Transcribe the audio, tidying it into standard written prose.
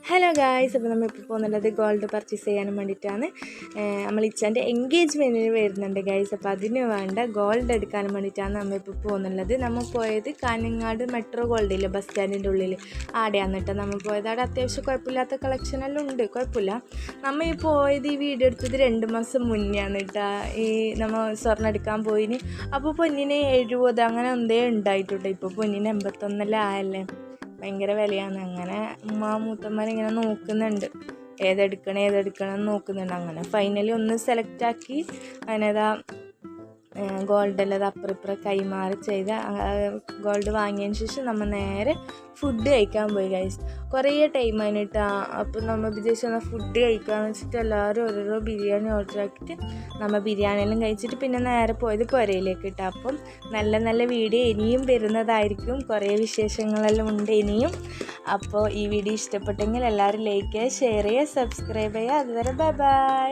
Hello guys, അപ്പോൾ നമ്മളിപ്പോൾ പോകുന്നുള്ളത് gold purchase ചെയ്യാനും വേണ്ടിയിട്ടാണ്. നമ്മൾ ഇച്ചാൻ്റെ എൻഗേജ്മെൻറ്റിന് വരുന്നുണ്ട് ഗായ്സ്. അപ്പോൾ അതിന് വേണ്ട ഗോൾഡ് എടുക്കാനും വേണ്ടിയിട്ടാണ് നമ്മളിപ്പോൾ പോകുന്നുള്ളത്. നമ്മൾ പോയത് കാഞ്ഞങ്ങാട് മെട്രോ ഗോൾഡില്ലേ, ബസ് സ്റ്റാൻഡിൻ്റെ ഉള്ളിൽ ആടെയാണ് കേട്ടോ നമ്മൾ പോയത്. അവിടെ അത്യാവശ്യം കുഴപ്പമില്ലാത്ത കളക്ഷനെല്ലാം ഉണ്ട്, കുഴപ്പമില്ല. നമ്മൾ ഈ പോയത്, ഈ വീഡിയോ എടുത്തത് 2 മാസം മുന്നെയാണ് കേട്ടോ. ഈ നമ്മൾ സ്വർണ്ണം എടുക്കാൻ പോയിന്. അപ്പോൾ പൊന്നിന് 70 അങ്ങനെ എന്തേ ഉണ്ടായിട്ടുണ്ട്. ഇപ്പോൾ പൊന്നിന് 81 ആയല്ലേ, ഭയങ്കര വിലയാണ്. അങ്ങനെ മൂത്തന്മാരിങ്ങനെ നോക്കുന്നുണ്ട്, ഏതെടുക്കണം നോക്കുന്നുണ്ട്. അങ്ങനെ ഫൈനലി ഒന്ന് സെലക്റ്റാക്കി അതിനേതാ ഗോൾഡെല്ലാം അപ്പുറം കൈമാറി ചെയ്ത് ഗോൾഡ് വാങ്ങിയതിന് ശേഷം നമ്മൾ നേരെ ഫുഡ് കഴിക്കാൻ പോയി ഗൈസ്. കുറേ ടൈം അതിനിട്ട്. അപ്പോൾ നമ്മൾ വിചാരിച്ച ഫുഡ് കഴിക്കാമെന്ന് വെച്ചിട്ട് എല്ലാവരും ഓരോരോ ബിരിയാണി ഓർഡർ ആക്കിയിട്ട് നമ്മൾ ബിരിയാണിയെല്ലാം കഴിച്ചിട്ട് പിന്നെ നേരെ പോയത് പുരയിലേക്ക് ഇട്ടാൽ. അപ്പം നല്ല നല്ല വീഡിയോ ഇനിയും വരുന്നതായിരിക്കും, കുറേ വിശേഷങ്ങളെല്ലാം ഉണ്ട് ഇനിയും. അപ്പോൾ ഈ വീഡിയോ ഇഷ്ടപ്പെട്ടെങ്കിൽ എല്ലാവരും ലൈക്ക് ചെയ്യുക, ഷെയർ ചെയ്യുക, സബ്സ്ക്രൈബ് ചെയ്യുക. അതുവരെ ബൈ ബൈ.